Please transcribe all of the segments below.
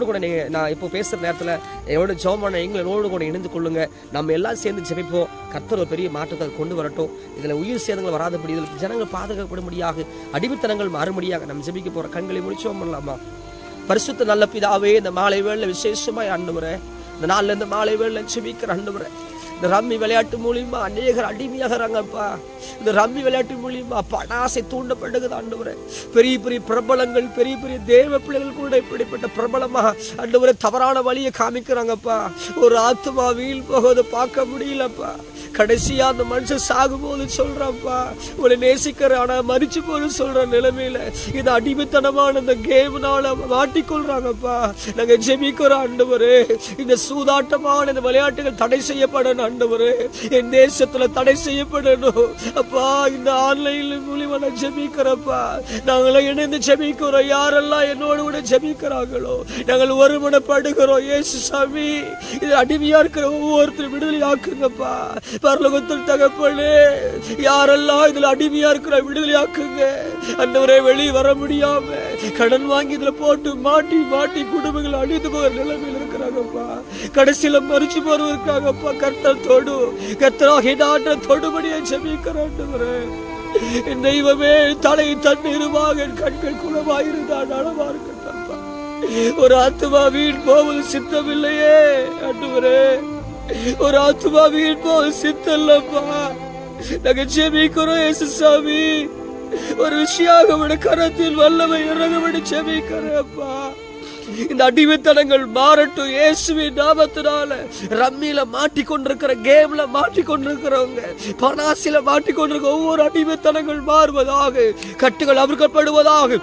கூட நான் இப்போ பேசுற நேரத்தில் என்னோட ஜெபம் எங்களோடு கூட இணைந்து கொள்ளுங்க. நம்ம எல்லாம் சேர்ந்து ஜெபிப்போம். கர்த்தர் ஒரு பெரிய மாற்றத்தை கொண்டு வரட்டும். இதில் உயிர் சேதங்கள் வராதபடி, இதில் ஜனங்கள் பாதுகாக்கப்படும்படியாக, அடிமைத்தனங்கள் மாறும்படியாக நம்ம ஜெபிக்க போகிற கண்களை முடிச்சோம் பண்ணலாமா? பரிசுத்த நல்ல பிதாவே, இந்த மாலை வேளை விசேஷமாய் ஆண்டவரே, இந்த நாளில் இந்த மாலை வேளை ஜெபிக்கிற ஆண்டவரே, இந்த ரம்மி விளையாட்டு மூலியமா அநேகர் அடிமையாகிறாங்கப்பா. இந்த ரம்மி விளையாட்டு மூலியமா பணாசை தூண்டப்படுகிறது ஆண்டவரே. பெரிய பெரிய பிரபலங்கள், பெரிய பெரிய தேவ பிள்ளைகள் கூட இப்படிப்பட்ட பிரபலமா ஆண்டவரே தவறான வழியை காமிக்கிறாங்கப்பா. ஒரு ஆத்மா வீண் போவதை பார்க்க முடியலப்பா. கடைசியா அந்த மனுஷன் சாகும் போது சொல்றான்ப்பா, உங்களை நேசிக்கிற ஆனா மறிச்சு போது சொல்ற நிலைமையில இது அடிமைத்தனமான இந்த கேம்னால மாட்டிக்கொள்றாங்கப்பா. நாங்க ஜெபிக்கிறோம் ஆண்டவரே, இந்த சூதாட்டமான இந்த விளையாட்டுகள் தடை செய்யப்படணும் ஆண்டவரே. என் தேசத்துல தடை செய்யப்படணும் அப்பா. இந்த ஆன்லைன்ல மூலியமா நான் ஜெபிக்கிறப்பா. நாங்கள இணைந்து ஜெபிக்கிறோம். யாரெல்லாம் என்னோட கூட ஜெபிக்கிறாங்களோ நாங்கள் ஒருமனப்படுகிறோம். இயேசு சாமி, இது அடிமையா இருக்கிற ஒவ்வொருத்தரும் விடுதலை ஆக்குங்கப்பா. பரலோகத்தில் தகப்பனே, யாரெல்லாம் இதுல அடிமையா இருக்கிற விடுதலை ஆக்குங்க ஆண்டவரே. வெளியே வர முடியாம கடன் வாங்கி இதுல போட்டு மாட்டி மாட்டி குடும்பங்கள் அழிந்து போகிற நிலைமையில் இருக்கிறாங்கப்பா. கடைசியில மறிச்சு போறதுக்காகப்பா. கர்த்தர் தொடு, கர்த்தராக நாட்ட தொடுபடியை ஜெபிக்கிறேன். தெய்வமே, தலை தண்ணீருமாக கண்கள் குணமாயிருந்தா நலமா இருக்கட்டப்பா. ஒரு ஆத்துமா வீண் போவது சித்தமில்லையே ஆண்டவரே. ஒரு ஆத்துமா வீண் போவது சித்தல்லப்பா. நாங்க ஜெபிக்கிறோம் இயேசு சாமி. ஒரு விஷயம் கரத்தில் வல்லமை இறங்கபடி ஜெபிக்கிறேன்ப்பா. இந்த அடிமைத்தனங்கள் மாறட்டும் இயேசுவின் நாமத்தினால. ரம்மியில மாட்டிக்கொண்டிருக்கிற, கேம்ல மாட்டிக்கொண்டிருக்கிறவங்க, பணாசில மாட்டிக்கொண்டிருக்கிற ஒவ்வொரு அடிமைத்தனங்கள் மாறுவதாக, கட்டுகள் அவிழ்க்கப்படுவதாக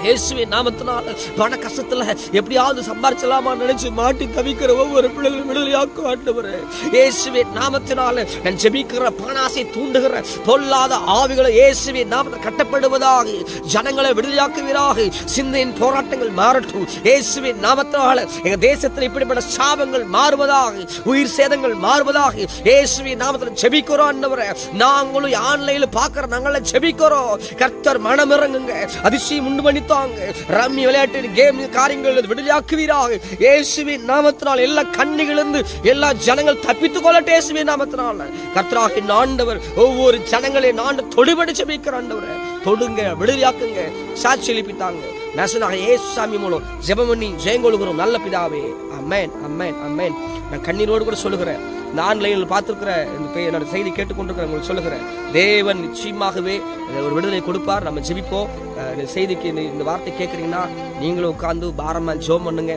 இயேசுவின் நாமத்தினால. பண கஷ்டத்துல எப்படியாவது சம்பாரிச்சலாமா நினைச்சு மாட்டி தவிக்கிற ஒவ்வொரு பிள்ளைகளும் விடுதலையாக்கும் ஆண்டவரே. இயேசுவின் நாமத்தினால நான் ஜெபிக்கிற பணாசை தூண்டுகிற பொல்லாத ஆவிகளை இயேசுவின் நாமத்தில் கட்டப்படுவதாக, ஜனங்களை விடுதலையாக்குவீராக. சிந்தையின் போராட்டங்கள் மாறட்டும் இயேசுவின் நாமத்தினால. எங்க தேசத்தில் இப்படிப்பட்ட சாபங்கள் மாறுவதாக, உயிர் சேதங்கள் மாறுவதாக இயேசுவின் நாமத்தில் ஜெபிக்கிறோம் ஆண்டவரே. நாங்களும் ஆன்லைன்ல பாக்குற நாங்கள ஜெபிக்கிறோம். கர்த்தர் மனமிறங்குங்க, அதிசயம் உண்டு பண்ணி ரம்மி விளையாட்டு கேம் காரியங்கள் விடுதலையாக்குவீராக இயேசுவின் நாமத்தினால். எல்லா கண்ணிகளிலிருந்து எல்லா ஜனங்கள் தப்பித்துக் கொள்ளட்டும் இயேசுவின் நாமத்தினால். கர்த்தராகிய ஆண்டவர் ஒவ்வொரு ஜனங்களை நான் தொடுபடி ஜெபிக்கிற ஆண்டவரே. தொடுங்க, விடுதலையாக்குங்க, சாட்சி எழுப்பித்தாங்க. நசனாக இயேசு சாமி மூலம் ஜெபம் பண்ணி ஜெயங்கொள்கிறோம் நல்ல பிதாவே. அமேன், அமேன், அமேன். நான் கண்ணீரோடு கூட சொல்லுகிறேன். இந்த ஆன்லைனில் பார்த்துருக்கிற என்னோட செய்தி கேட்டுக்கொண்டிருக்கிற உங்களுக்கு சொல்லுகிறேன், தேவன் நிச்சயமாகவே ஒரு விடுதலை கொடுப்பார். நம்ம ஜெபிப்போம். செய்திக்கு இந்த வார்த்தை கேட்குறீங்கன்னா நீங்களும் உட்கார்ந்து பாரமா ஜெபம் பண்ணுங்க.